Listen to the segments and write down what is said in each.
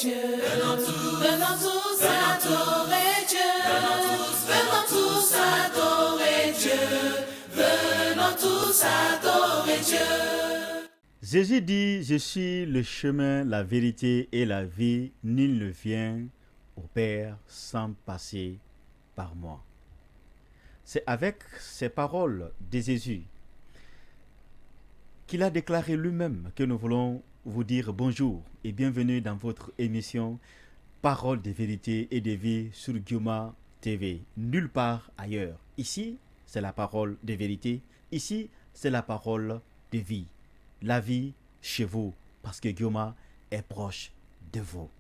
Dieu. Venons tous adorer Dieu. Venons tous adorer Dieu. Venons tous adorer Dieu. Jésus dit, je suis le chemin, la vérité et la vie. Nul ne vient au Père sans passer par moi. C'est avec ces paroles de Jésus qu'il a déclaré lui-même que nous voulons vous dire bonjour et bienvenue dans votre émission Paroles de vérité et de vie sur Guioma TV. Nulle part ailleurs. Ici, c'est la parole de vérité. Ici, c'est la parole de vie. La vie chez vous, parce que Guioma est proche de vous.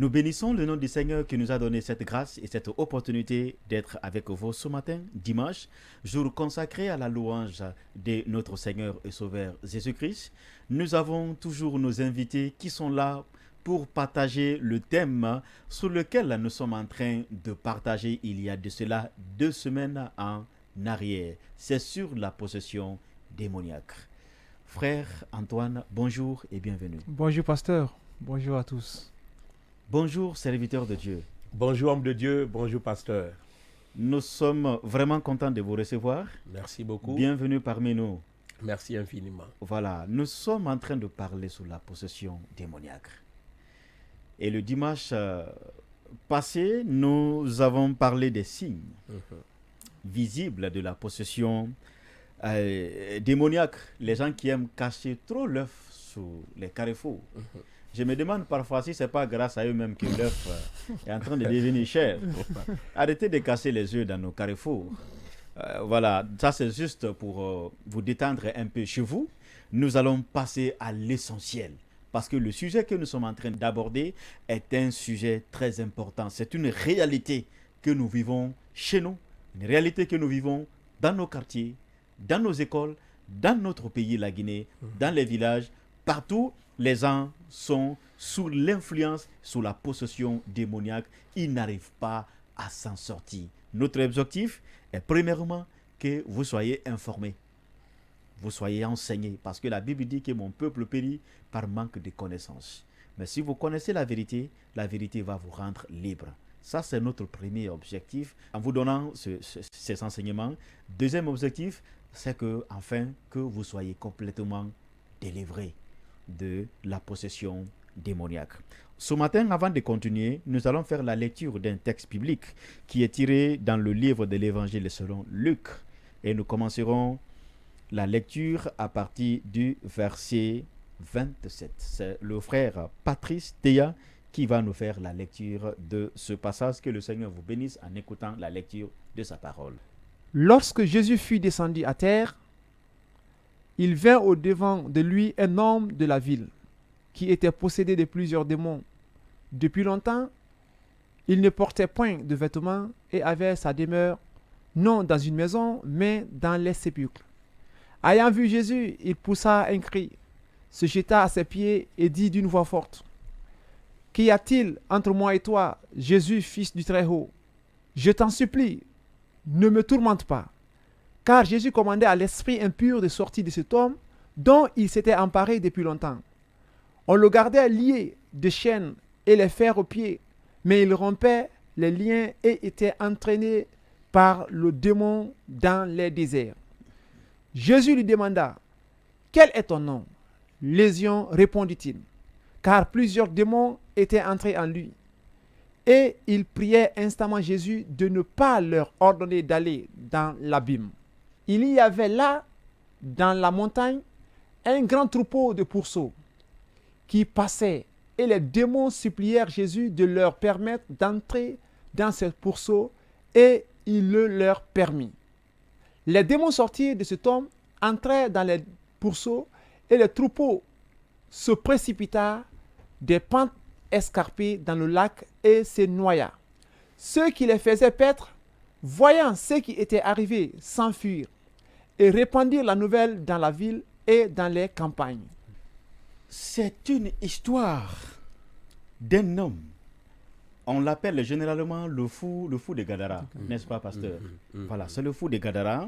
Nous bénissons le nom du Seigneur qui nous a donné cette grâce et cette opportunité d'être avec vous ce matin, dimanche, jour consacré à la louange de notre Seigneur et Sauveur Jésus-Christ. Nous avons toujours nos invités qui sont là pour partager le thème sur lequel nous sommes en train de partager il y a de cela 2 semaines en arrière. C'est sur la possession démoniaque. Frère Antoine, bonjour et bienvenue. Bonjour pasteur, bonjour à tous. Bonjour serviteur de Dieu. Bonjour homme de Dieu, bonjour pasteur. Nous sommes vraiment contents de vous recevoir. Merci beaucoup. Bienvenue parmi nous. Merci infiniment. Voilà, nous sommes en train de parler sur la possession démoniaque. Et le dimanche passé, nous avons parlé des signes visibles de la possession démoniaque. Les gens qui aiment cacher trop l'œuf sous les carrefours. Je me demande parfois si ce n'est pas grâce à eux-mêmes que l'œuf est en train de devenir cher. Arrêtez de casser les œufs dans nos carrefours. Voilà, ça c'est juste pour vous détendre un peu chez vous. Nous allons passer à l'essentiel. Parce que le sujet que nous sommes en train d'aborder est un sujet très important. C'est une réalité que nous vivons chez nous, une réalité que nous vivons dans nos quartiers, dans nos écoles, dans notre pays, la Guinée, dans les villages. Partout, les gens sont sous l'influence, sous la possession démoniaque. Ils n'arrivent pas à s'en sortir. Notre objectif est premièrement que vous soyez informés. Vous soyez enseignés, parce que la Bible dit que mon peuple périt par manque de connaissances. Mais si vous connaissez la vérité va vous rendre libre. Ça, c'est notre premier objectif en vous donnant ces enseignements. Deuxième objectif, c'est que, enfin, que vous soyez complètement délivrés de la possession démoniaque. Ce matin, avant de continuer, nous allons faire la lecture d'un texte biblique qui est tiré dans le livre de l'Évangile selon Luc. Et nous commencerons la lecture à partir du verset 27. C'est le frère Patrice Théa qui va nous faire la lecture de ce passage. Que le Seigneur vous bénisse en écoutant la lecture de sa parole. Lorsque Jésus fut descendu à terre, il vint au-devant de lui un homme de la ville qui était possédé de plusieurs démons. Depuis longtemps, il ne portait point de vêtements et avait sa demeure non dans une maison, mais dans les sépulcres. Ayant vu Jésus, il poussa un cri, se jeta à ses pieds et dit d'une voix forte, « Qu'y a-t-il entre moi et toi, Jésus, fils du Très-Haut? Je t'en supplie, ne me tourmente pas. » Car Jésus commandait à l'esprit impur de sortir de cet homme dont il s'était emparé depuis longtemps. On le gardait lié de chaînes et les fers aux pieds, mais il rompait les liens et était entraîné par le démon dans les déserts. Jésus lui demanda, « Quel est ton nom ?» Légion, répondit-il, car plusieurs démons étaient entrés en lui. Et il priait instamment Jésus de ne pas leur ordonner d'aller dans l'abîme. Il y avait là, dans la montagne, un grand troupeau de pourceaux qui passaient, et les démons supplièrent Jésus de leur permettre d'entrer dans ces pourceaux, et il le leur permit. Les démons sortirent de cet homme, entrèrent dans les pourceaux, et le troupeau se précipita des pentes escarpées dans le lac et se noya. Ceux qui les faisaient paître, voyant ce qui était arrivé, s'enfuirent et répandirent la nouvelle dans la ville et dans les campagnes. C'est une histoire d'un homme. On l'appelle généralement le fou de Gadara, n'est-ce pas, pasteur? Voilà, c'est le fou de Gadara.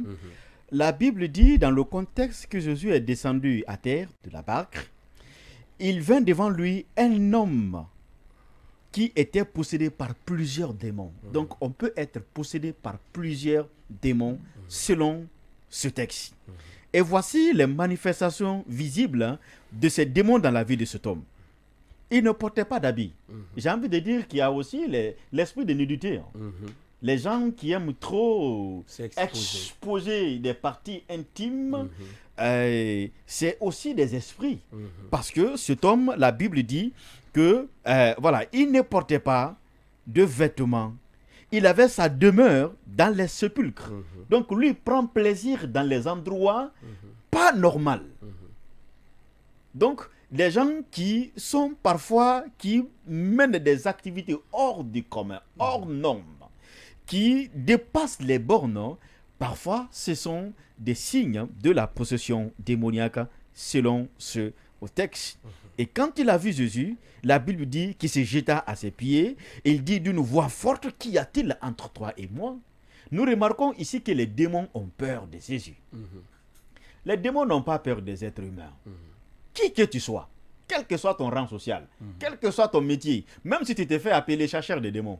La Bible dit dans le contexte que Jésus est descendu à terre de la barque, il vint devant lui un homme qui était possédé par plusieurs démons. Donc on peut être possédé par plusieurs démons selon ce texte. Et voici les manifestations visibles de ces démons dans la vie de cet homme. Il ne portait pas d'habit. J'ai envie de dire qu'il y a aussi l'esprit de nudité. Les gens qui aiment trop exposer des parties intimes, c'est aussi des esprits. Parce que cet homme, la Bible dit que, voilà, il ne portait pas de vêtements. Il avait sa demeure dans les sépulcres. Donc lui prend plaisir dans les endroits pas normaux. Donc des gens qui sont parfois, qui mènent des activités hors du commun, hors normes, qui dépassent les bornes. Parfois, ce sont des signes de la possession démoniaque selon ce texte. Et quand il a vu Jésus, la Bible dit qu'il se jeta à ses pieds et il dit d'une voix forte, qu'y a-t-il entre toi et moi? Nous remarquons ici que les démons ont peur de Jésus. Les démons n'ont pas peur des êtres humains. Qui que tu sois, quel que soit ton rang social, quel que soit ton métier, même si tu t'es fait appeler chercheur de démons,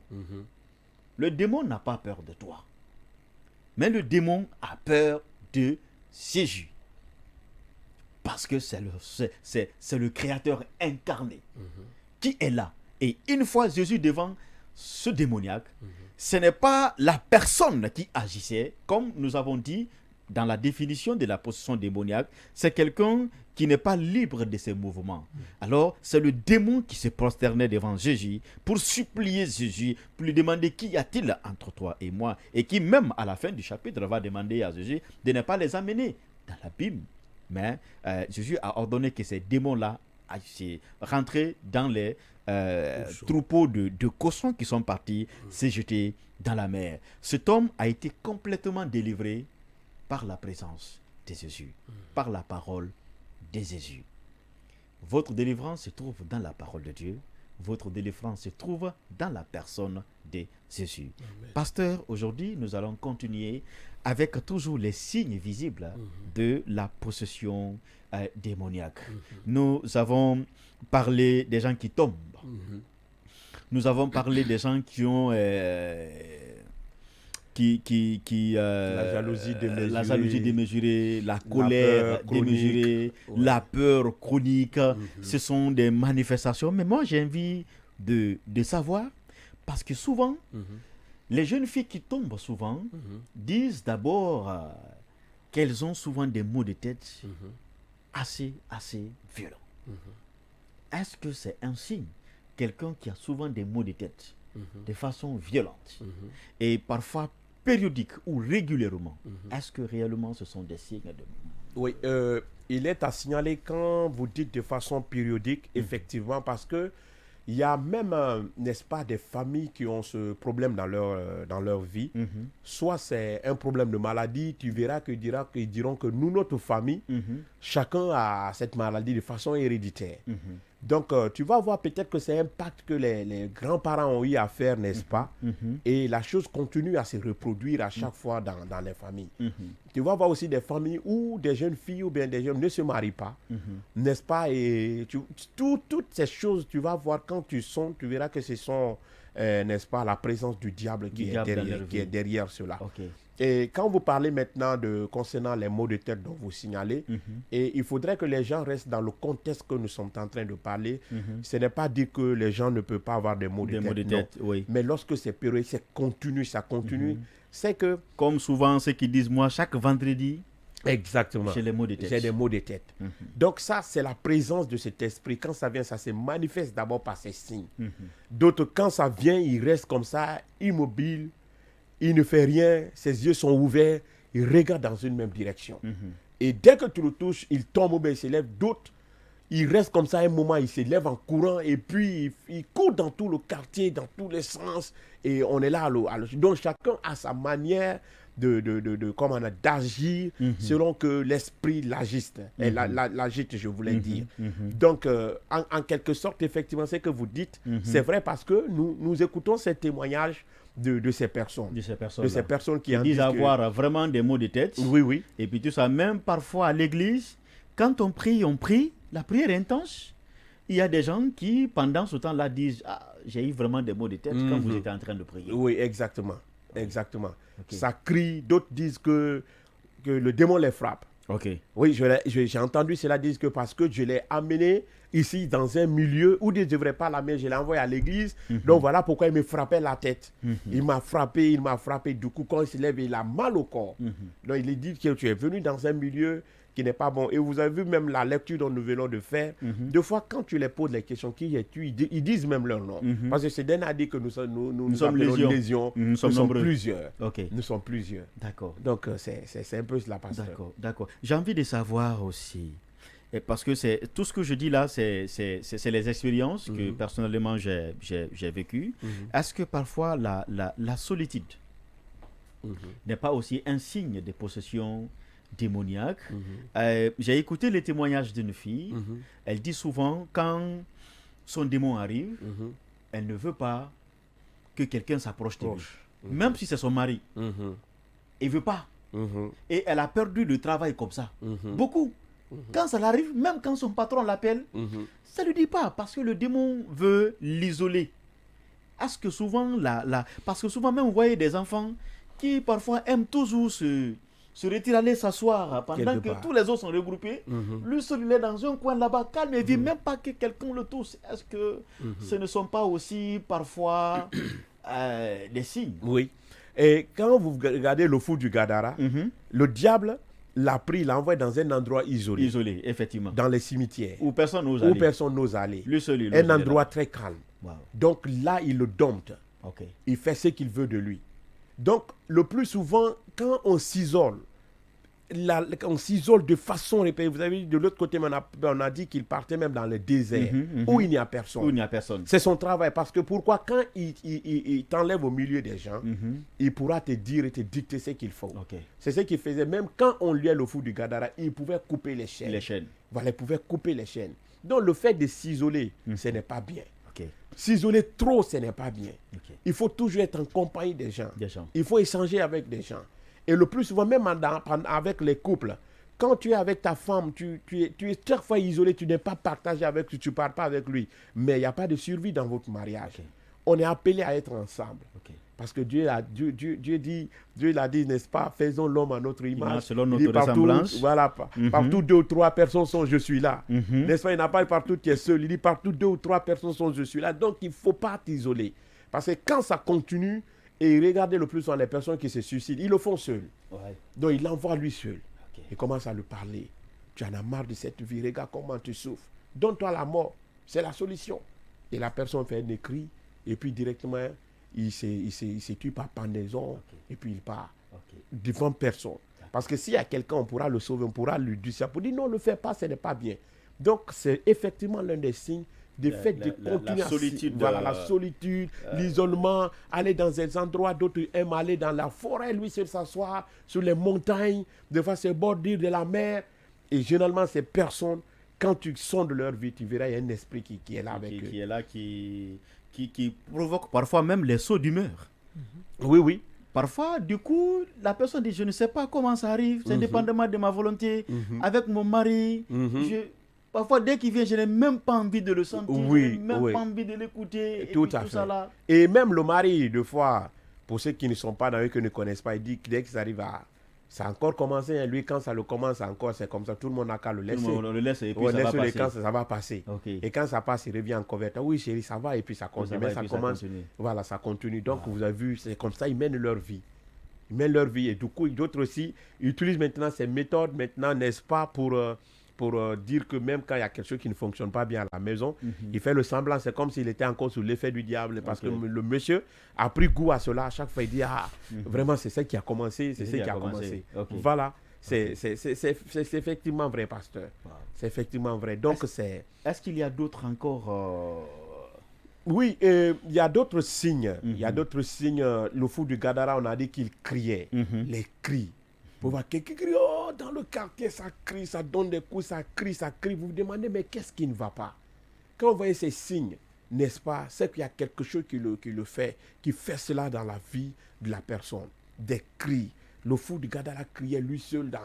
le démon n'a pas peur de toi. Mais le démon a peur de Jésus. Parce que c'est le Créateur incarné qui est là. Et une fois Jésus devant ce démoniaque, ce n'est pas la personne qui agissait, comme nous avons dit dans la définition de la possession démoniaque, c'est quelqu'un qui n'est pas libre de ses mouvements. Alors, c'est le démon qui se prosternait devant Jésus pour supplier Jésus, pour lui demander qu'y a-t-il entre toi et moi, et qui même à la fin du chapitre va demander à Jésus de ne pas les amener dans l'abîme. Mais Jésus a ordonné que ces démons-là rentraient dans les troupeaux de cochons qui sont partis se jeter dans la mer. Cet homme a été complètement délivré par la présence de Jésus, par la parole de Jésus. Votre délivrance se trouve dans la parole de Dieu. Votre délivrance se trouve dans la personne de Jésus. Amen. Pasteur, aujourd'hui, nous allons continuer avec toujours les signes visibles de la possession démoniaque. Nous avons parlé des gens qui tombent. Nous avons parlé des gens qui ont... la jalousie démesurée, la colère peur démesurée, la peur chronique. Ce sont des manifestations. Mais moi, j'ai envie de savoir, parce que souvent, les jeunes filles qui tombent souvent disent d'abord qu'elles ont souvent des maux de tête assez violents. Est-ce que c'est un signe? Quelqu'un qui a souvent des maux de tête de façon violente et parfois périodique ou régulièrement, est-ce que réellement ce sont des signes de... Oui, il est à signaler quand vous dites de façon périodique, effectivement, parce que il y a même, n'est-ce pas, des familles qui ont ce problème dans leur vie. Soit c'est un problème de maladie, tu verras qu'ils diront que nous, notre famille, chacun a cette maladie de façon héréditaire. Donc, tu vas voir peut-être que c'est un pacte que les grands-parents ont eu à faire, n'est-ce pas? Et la chose continue à se reproduire à chaque fois dans les familles. Tu vas voir aussi des familles où des jeunes filles ou bien des jeunes ne se marient pas, n'est-ce pas? Et toutes ces choses, tu vas voir quand tu verras que ce sont, n'est-ce pas, la présence du diable qui est derrière cela. Okay. Et quand vous parlez maintenant concernant les maux de tête dont vous signalez, et il faudrait que les gens restent dans le contexte que nous sommes en train de parler. Ce n'est pas dire que les gens ne peuvent pas avoir des maux de tête, oui. Mais lorsque c'est périodique, ça continue, c'est que... Comme souvent ceux qui disent, moi, chaque vendredi, exactement, j'ai les maux de tête. J'ai des maux de tête. Donc ça, c'est la présence de cet esprit. Quand ça vient, ça se manifeste d'abord par ces signes. D'autres, quand ça vient, il reste comme ça, immobile. Il ne fait rien, ses yeux sont ouverts, il regarde dans une même direction. Et dès que tu le touches, il tombe ou bien il se lève. D'autres, il reste comme ça un moment, il se lève en courant et puis il court dans tout le quartier, dans tous les sens. Et on est là. Donc chacun a sa manière d'agir selon que l'esprit l'agite, je voulais dire. Donc, en quelque sorte, effectivement, ce que vous dites, c'est vrai parce que nous écoutons ces témoignages de ces personnes. De ces personnes qui disent avoir vraiment des maux de tête. Oui. Et puis tout ça, même parfois à l'église, quand on prie, la prière est intense. Il y a des gens qui, pendant ce temps-là, disent « Ah, j'ai eu vraiment des maux de tête quand vous étiez en train de prier. » Oui, exactement. Okay. Ça crie, d'autres disent que le démon les frappe. Okay. Oui, j'ai entendu cela dire que parce que je l'ai amené ici dans un milieu où il ne devrait pas l'amener, je l'ai envoyé à l'église. Donc voilà pourquoi il me frappait la tête. Il m'a frappé. Du coup, quand il se lève, il a mal au corps. Donc il dit que tu es venu dans un milieu qui n'est pas bon. Et vous avez vu même la lecture dont nous venons de faire. Deux fois, quand tu les poses les questions, qui es-tu, ils disent même leur nom. Parce que c'est Dan a dit que nous sommes légions. Nous sommes plusieurs. Okay. Nous sommes plusieurs. D'accord. Donc, c'est un peu la pasteur. D'accord. J'ai envie de savoir aussi, Et parce que c'est tout ce que je dis là, c'est les expériences que personnellement j'ai vécues. Est-ce que parfois la solitude n'est pas aussi un signe de possession démoniaque? J'ai écouté les témoignages d'une fille. Elle dit souvent, quand son démon arrive, elle ne veut pas que quelqu'un s'approche de lui. Même si c'est son mari. Elle ne veut pas. Et elle a perdu le travail comme ça. Beaucoup. Quand ça l'arrive, même quand son patron l'appelle, ça ne lui dit pas parce que le démon veut l'isoler. Est-ce que souvent, parce que souvent même vous voyez des enfants qui parfois aiment toujours se retirer, aller s'asseoir pendant que tous les autres sont regroupés. Lui seul, il est dans un coin là-bas, calme et vit même pas que quelqu'un le touche. Est-ce que ce ne sont pas aussi parfois des signes? Oui. Et quand vous regardez le fou du Gadara, le diable l'a pris, l'a envoyé dans un endroit isolé. Isolé, effectivement. Dans les cimetières. Où personne n'ose aller. Où personne n'ose aller. Lui seul, un endroit très calme. Wow. Donc là, il le dompte. Okay. Il fait ce qu'il veut de lui. Donc, le plus souvent, quand on s'isole, on s'isole de façon répétée. Vous avez vu, de l'autre côté, on a dit qu'il partait même dans le désert, où il n'y a personne. Où il n'y a personne. C'est son travail. Parce que pourquoi, quand il t'enlève au milieu des gens, il pourra te dire et te dicter ce qu'il faut. Okay. C'est ce qu'il faisait. Même quand on liait le fou du Gadara, il pouvait couper les chaînes. Les chaînes. Voilà, il pouvait couper les chaînes. Donc, le fait de s'isoler, ce n'est pas bien. Okay. S'isoler trop, ce n'est pas bien. Okay. Il faut toujours être en compagnie des gens. Des gens. Il faut échanger avec des gens. Et le plus souvent, même avec les couples, quand tu es avec ta femme, tu es chaque fois isolé, tu n'es pas partagé avec lui, tu ne parles pas avec lui. Mais il n'y a pas de survie dans votre mariage. Okay. On est appelé à être ensemble. Okay. Parce que Dieu l'a dit, n'est-ce pas, faisons l'homme à notre image. Selon notre ressemblance. Voilà, partout 2 ou 3 personnes sont je suis là. N'est-ce pas, il n'a pas partout tu es seul. Il dit partout 2 ou 3 personnes sont je suis là. Donc il ne faut pas t'isoler. Parce que quand ça continue, et regardez le plus souvent les personnes qui se suicident, ils le font seuls. Ouais. Donc il l'envoie lui seul. Okay. Il commence à lui parler. Tu en as marre de cette vie, regarde comment tu souffres. Donne-toi la mort, c'est la solution. Et la personne fait un cri, et puis directement, il se tue par pendaison, et puis il part. Devant personne. Parce que s'il y a quelqu'un, on pourra le sauver, on pourra lui dire ça, pour dire non, ne le fais pas, ce n'est pas bien. Donc c'est effectivement l'un des signes du fait de continuer la solitude, la solitude, l'isolement, aller dans des endroits, d'autres aiment aller dans la forêt, lui seul s'asseoir sur les montagnes, devant se bordir de la mer. Et généralement, ces personnes, quand tu sondes leur vie, tu verras, il y a un esprit qui est là avec eux. Qui est là, qui provoque parfois même les sauts d'humeur. Oui, oui. Parfois, du coup, la personne dit, je ne sais pas comment ça arrive, c'est indépendamment de ma volonté, avec mon mari, parfois, dès qu'il vient, je n'ai même pas envie de le sentir, je n'ai même pas envie de l'écouter. Tout à fait. Ça là. Et même le mari, des fois, pour ceux qui ne sont pas dans eux, qui ne connaissent pas, il dit que dès que ça arrive à... Ça a encore commencé, hein. Lui, quand ça le commence encore, c'est comme ça, tout le monde n'a qu'à le laisser. On le laisse et puis ça va passer. Quand ça va passer. Okay. Et quand ça passe, il revient encore vers toi. Oui, chérie, ça va, et puis ça continue. Mais ça commence. Voilà, ça continue. Donc, vous avez vu, c'est comme ça, ils mènent leur vie. Ils mènent leur vie. Et du coup, d'autres aussi utilisent maintenant ces méthodes, n'est-ce pas, pour dire que même quand il y a quelque chose qui ne fonctionne pas bien à la maison, il fait le semblant, c'est comme s'il était encore sous l'effet du diable, parce que le monsieur a pris goût à cela. À chaque fois, il dit, vraiment, c'est ça qui a commencé, c'est ça qui a commencé. Okay. Voilà, c'est effectivement vrai, pasteur. Wow. C'est effectivement vrai. Donc, Est-ce qu'il y a d'autres encore Oui, il y a d'autres signes. Il y a d'autres signes. Le fou du Gadara, on a dit qu'il criait. Les cris. Vous voyez quelqu'un qui crie, oh, dans le quartier, ça crie, ça donne des coups, ça crie. Vous vous demandez, mais qu'est-ce qui ne va pas? Quand vous voyez ces signes, n'est-ce pas, c'est qu'il y a quelque chose qui le fait, qui fait cela dans la vie de la personne. Des cris. Le fou du Gadara criait lui seul dans...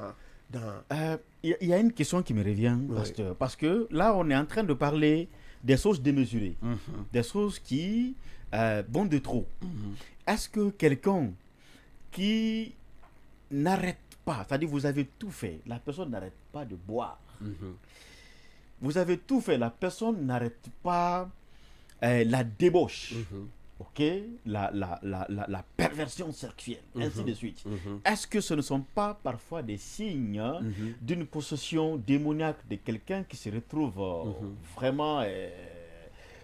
Il y a une question qui me revient, pasteur, parce que là, on est en train de parler des choses démesurées, des choses qui vont de trop. Est-ce que quelqu'un qui n'arrête pas, c'est-à-dire vous avez tout fait, la personne n'arrête pas de boire. Vous avez tout fait, la personne n'arrête pas la débauche, ok, la perversion sexuelle, ainsi de suite. Est-ce que ce ne sont pas parfois des signes d'une possession démoniaque de quelqu'un qui se retrouve vraiment...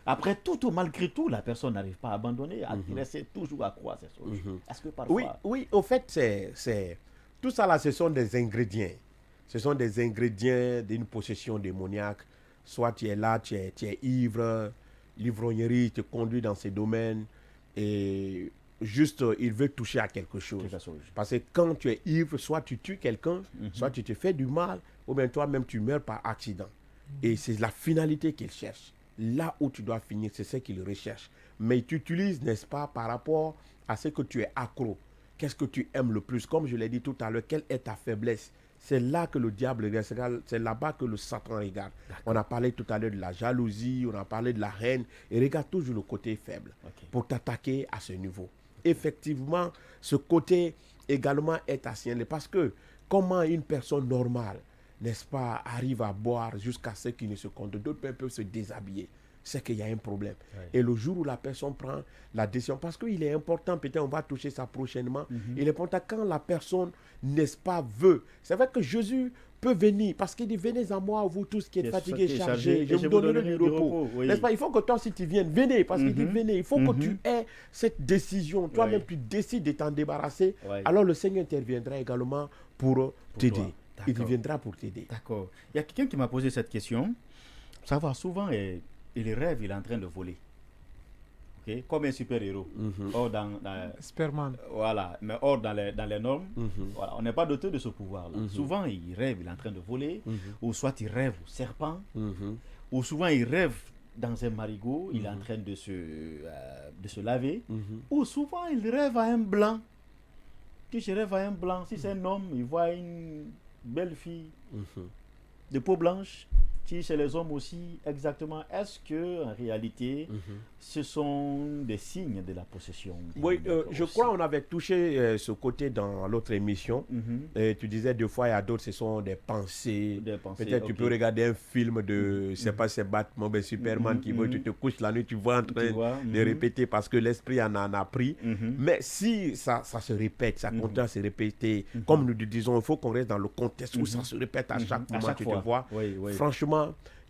Après tout, malgré tout, la personne n'arrive pas à abandonner, à rester toujours à croire ces choses. Est-ce que parfois... Oui, au fait, c'est tout ça là, ce sont des ingrédients. Ce sont des ingrédients d'une possession démoniaque. Soit tu es là, tu es ivre, l'ivrognerie te conduit dans ces domaines et juste il veut toucher à quelque chose. Parce que quand tu es ivre, soit tu tues quelqu'un, soit tu te fais du mal, ou bien toi-même tu meurs par accident. Et c'est la finalité qu'il cherche. Là où tu dois finir, c'est ce qu'il recherche. Mais tu utilises, n'est-ce pas, par rapport à ce que tu es accro. Qu'est-ce que tu aimes le plus? Comme je l'ai dit tout à l'heure, quelle est ta faiblesse? C'est là que le diable regarde, c'est là-bas que le Satan regarde. On a parlé tout à l'heure de la jalousie, on a parlé de la haine. Il regarde toujours le côté faible pour t'attaquer à ce niveau. Effectivement, ce côté également est à signaler parce que comment une personne normale, n'est-ce pas, arrive à boire jusqu'à ce qu'il ne se compte. D'autres peuvent se déshabiller. C'est qu'il y a un problème. Et le jour où la personne prend la décision, parce qu'il est important, peut-être on va toucher ça prochainement, il est important quand la personne, n'est-ce pas, veut. C'est vrai que Jésus peut venir, parce qu'il dit, venez à moi, vous tous qui êtes fatigués, chargés, je vous donnerai du repos. N'est-ce pas? Il faut que toi, si tu viennes, venez, parce qu'il dit, venez. Il faut que tu aies cette décision. Toi-même, tu décides de t'en débarrasser. Alors le Seigneur interviendra également pour t'aider. Il viendra pour t'aider. D'accord. Il y a quelqu'un qui m'a posé cette question. Savoir souvent, il rêve, il est en train de voler. Okay? Comme un super-héros. Or Superman. Voilà, mais hors dans les normes, voilà, on n'est pas doté de ce pouvoir-là. Souvent, il rêve, il est en train de voler, ou soit il rêve au serpent, ou souvent il rêve dans un marigot, il est en train de se laver, ou souvent il rêve à un blanc. Si je rêve à un blanc, si c'est un homme, il voit une belle fille de peau blanche. Si chez les hommes aussi, exactement, est-ce que en réalité, ce sont des signes de la possession? Oui, je crois qu'on avait touché ce côté dans l'autre émission. Et tu disais deux fois, il y a d'autres, ce sont des pensées. Peut-être tu peux regarder un film de, je sais pas, c'est Batman, ben Superman qui veut, tu te couches la nuit, tu vois en train de répéter parce que l'esprit en a pris. Mais si ça se répète, ça continue à se répéter, comme nous disons, il faut qu'on reste dans le contexte où ça se répète à chaque moment, tu te vois. Franchement,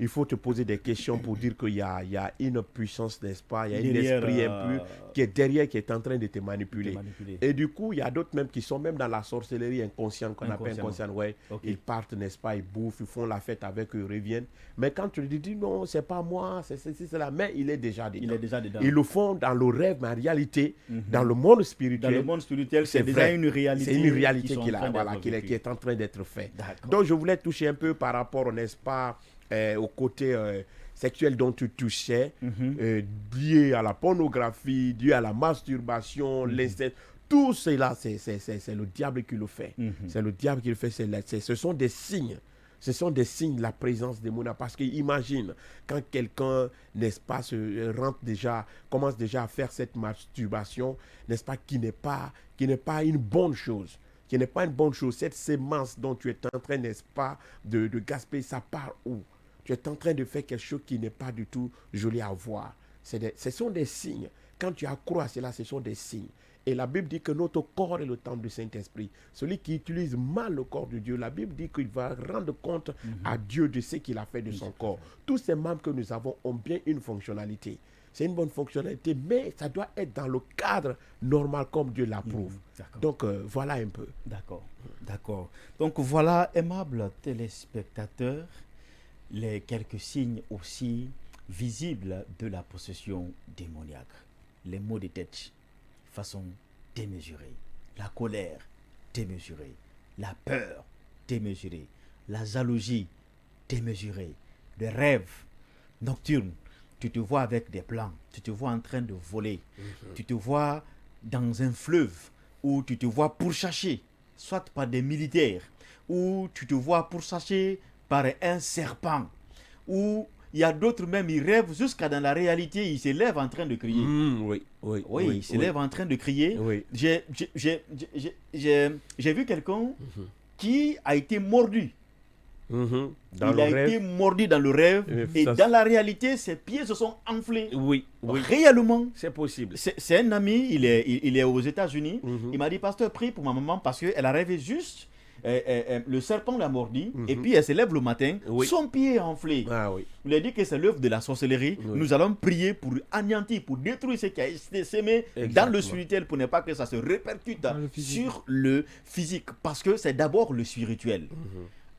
il faut te poser des questions pour dire qu'il y a une puissance, n'est-ce pas? Il y a un esprit impur qui est derrière, qui est en train de te manipuler. Et du coup, il y a d'autres même qui sont même dans la sorcellerie inconsciente, qu'on appelle inconsciente. Ils partent, n'est-ce pas? Ils bouffent, ils font la fête avec eux, ils reviennent. Mais quand tu lui dis non, c'est pas moi, c'est ceci, c'est là, mais il est déjà dedans. Ils le font dans le rêve, mais en réalité, dans le monde spirituel. Dans le monde spirituel, c'est déjà une réalité. C'est une réalité qui est en train d'être faite. Donc, je voulais toucher un peu par rapport, n'est-ce pas, au côté sexuel dont tu touchais, lié à la pornographie, lié à la masturbation, l'inceste. Tout cela, c'est le diable qui le fait. C'est le diable qui le fait. Ce sont des signes. Ce sont des signes de la présence démoniaque. Parce que imagine, quand quelqu'un, n'est-ce pas, commence déjà à faire cette masturbation, n'est-ce pas, qui n'est pas une bonne chose. Qui n'est pas une bonne chose. Cette sémence dont tu es en train, n'est-ce pas, de gaspiller, ça part où? Tu es en train de faire quelque chose qui n'est pas du tout joli à voir. Ce sont des signes. Quand tu accrois à cela, ce sont des signes. Et la Bible dit que notre corps est le temple du Saint-Esprit. Celui qui utilise mal le corps de Dieu, la Bible dit qu'il va rendre compte à Dieu de ce qu'il a fait de son corps. Tous ces membres que nous avons ont bien une fonctionnalité. C'est une bonne fonctionnalité, mais ça doit être dans le cadre normal comme Dieu l'approuve. Donc, voilà un peu. D'accord. Donc, voilà, aimables téléspectateurs, les quelques signes aussi visibles de la possession démoniaque. Les maux de tête, façon démesurée. La colère, démesurée. La peur, démesurée. La jalousie, démesurée. Les rêves nocturnes. Tu te vois avec des plans, tu te vois en train de voler, tu te vois dans un fleuve où tu te vois pourchassé, soit par des militaires, ou tu te vois pourchassé par un serpent, ou il y a d'autres même, ils rêvent jusqu'à dans la réalité, ils se lèvent en train de crier. Ils se lèvent en train de crier. J'ai vu quelqu'un qui a été mordu. Il a été mordu dans le rêve et dans la réalité, ses pieds se sont enflés. Réellement. C'est possible. C'est un ami, il est aux États-Unis. Il m'a dit, pasteur, prie pour ma maman parce qu'elle a rêvé juste. Le serpent l'a mordu et puis elle se lève le matin, son pied est enflé. Il a dit que c'est l'œuvre de la sorcellerie. Nous allons prier pour anéantir, pour détruire ce qui a été semé dans le spirituel pour ne pas que ça se répercute sur le physique parce que c'est d'abord le spirituel.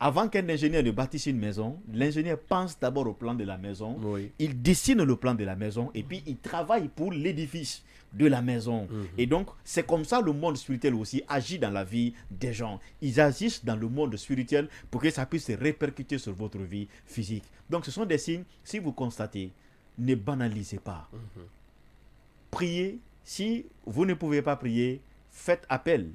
Avant qu'un ingénieur ne bâtisse une maison, l'ingénieur pense d'abord au plan de la maison, Oui. il dessine le plan de la maison et puis il travaille pour l'édifice de la maison. Et donc, c'est comme ça le monde spirituel aussi agit dans la vie des gens. Ils agissent dans le monde spirituel pour que ça puisse se répercuter sur votre vie physique. Donc, ce sont des signes, si vous constatez, ne banalisez pas. Priez. Si vous ne pouvez pas prier, faites appel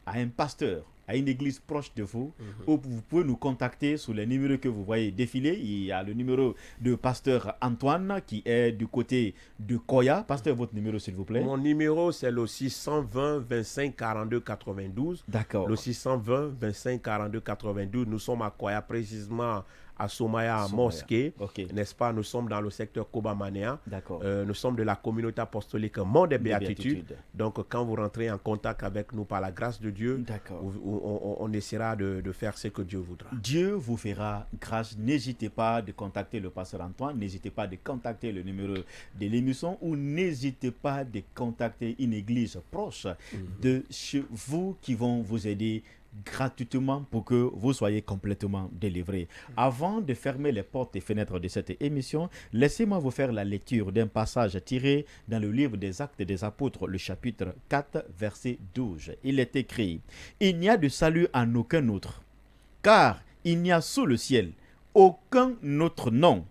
à un pasteur, à une église proche de vous, ou vous pouvez nous contacter sur les numéros que vous voyez défiler. Il y a le numéro de pasteur Antoine qui est du côté de Koya. Pasteur, votre numéro s'il vous plaît. Mon numéro, c'est le 620 25 42 92. D'accord. Le 620 25 42 92. Nous sommes à Koya, précisément à Somaya Somaya. Mosquée. Ok. N'est-ce pas? Nous sommes dans le secteur Kobamanea. D'accord. Nous sommes de la communauté apostolique Mont des Des Béatitudes. Béatitudes. Donc, quand vous rentrez en contact avec nous par la grâce de Dieu, D'accord. on essaiera de faire ce que Dieu voudra. Dieu vous fera grâce. N'hésitez pas de contacter le pasteur Antoine, n'hésitez pas de contacter le numéro de l'émission ou n'hésitez pas de contacter une église proche de chez vous qui vont vous aider gratuitement pour que vous soyez complètement délivrés. Avant de fermer les portes et fenêtres de cette émission, laissez-moi vous faire la lecture d'un passage tiré dans le livre des Actes des Apôtres, le chapitre 4, verset 12. Il est écrit: « Il n'y a de salut en aucun autre, car il n'y a sous le ciel aucun autre nom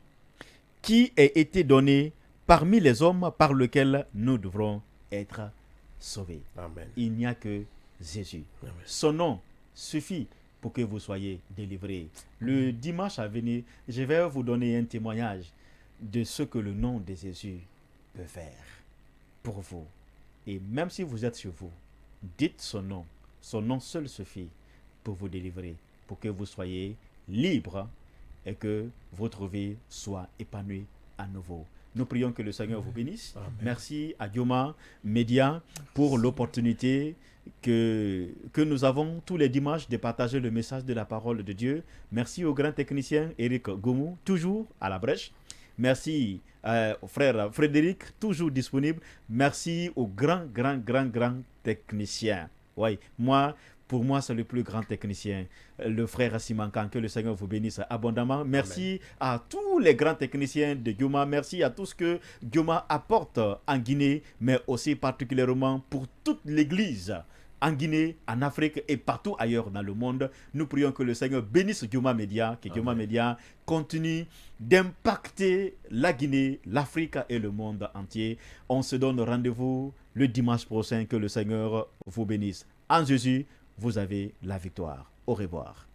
qui ait été donné parmi les hommes par lequel nous devrons être sauvés. » Amen. Il n'y a que Jésus. Amen. Son nom suffit pour que vous soyez délivrés. Le dimanche à venir, je vais vous donner un témoignage de ce que le nom de Jésus peut faire pour vous. Et même si vous êtes chez vous, dites son nom seul suffit pour vous délivrer, pour que vous soyez libres et que votre vie soit épanouie à nouveau. Nous prions que le Seigneur vous bénisse. Amen. Merci à Gioma Média pour l'opportunité que nous avons tous les dimanches de partager le message de la parole de Dieu. Merci au grand technicien Eric Goumou, toujours à la brèche. Merci au frère Frédéric, toujours disponible. Merci au grand technicien. Oui, pour moi, c'est le plus grand technicien, le frère Simankan. Que le Seigneur vous bénisse abondamment. Merci à tous les grands techniciens de Gioma. Merci à tout ce que Gioma apporte en Guinée, mais aussi particulièrement pour toute l'Église en Guinée, en Afrique et partout ailleurs dans le monde. Nous prions que le Seigneur bénisse Gioma Média, que Gioma Média continue d'impacter la Guinée, l'Afrique et le monde entier. On se donne rendez-vous le dimanche prochain. Que le Seigneur vous bénisse. En Jésus, vous avez la victoire. Au revoir.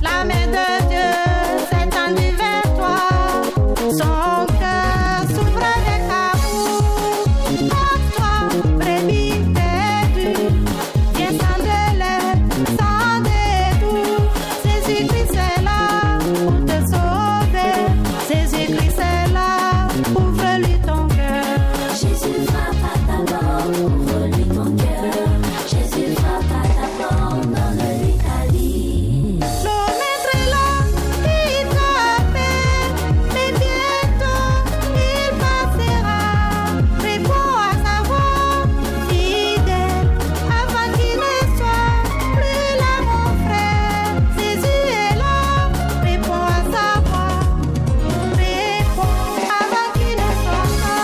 La main de Dieu s'est tendue vers toi, son cœur s'ouvre avec amour. À toi, brebis perdue, viens sans délai, sans détour. Jésus-Christ est là pour te sauver. Jésus-Christ est là, ouvre-lui ton cœur. Jésus frappe à ta porte, ouvre-lui ton cœur. Jésus frappe à ta porte, donne-lui ta vie. Le maître est là, il t'appelle, mais bientôt il passera. Réponds à sa voix, fidèle, avant qu'il ne soit plus là, mon frère. Jésus est là, réponds à sa voix. Réponds avant qu'il ne soit là.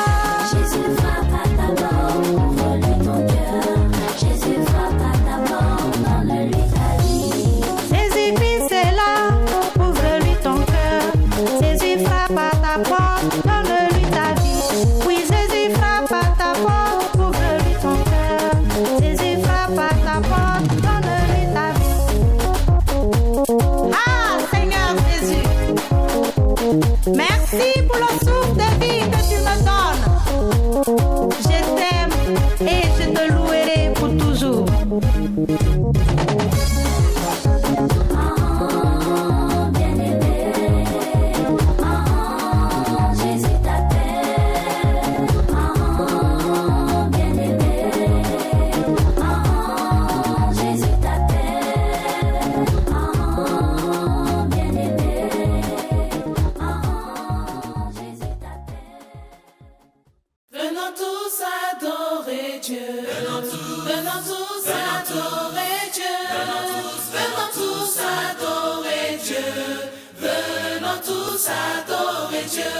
Jésus frappe à ta porte, ouvre-lui ton cœur. Jésus frappe à ta porte, donne-lui ta vie. Jésus-Christ est là, ouvre-lui ton cœur. Jésus frappe à ta porte, donne-lui ta vie. Oui, Jésus frappe à ta porte, ouvre-lui ton cœur. Jésus frappe à ta porte, donne-lui ta vie. Ah, Seigneur Jésus, merci pour le souffle de vie que tu me donnes. Je t'aime et je te louerai pour toujours. Oh, bien-aimé, oh, Jésus t'appelle. Oh, bien-aimé, oh, Jésus t'appelle. Oh, bien-aimé, oh, Jésus t'appelle. Venons tous adorer Dieu. Venons tous adorer Dieu. Venons tous adorer Dieu. Venons tous adorer Dieu.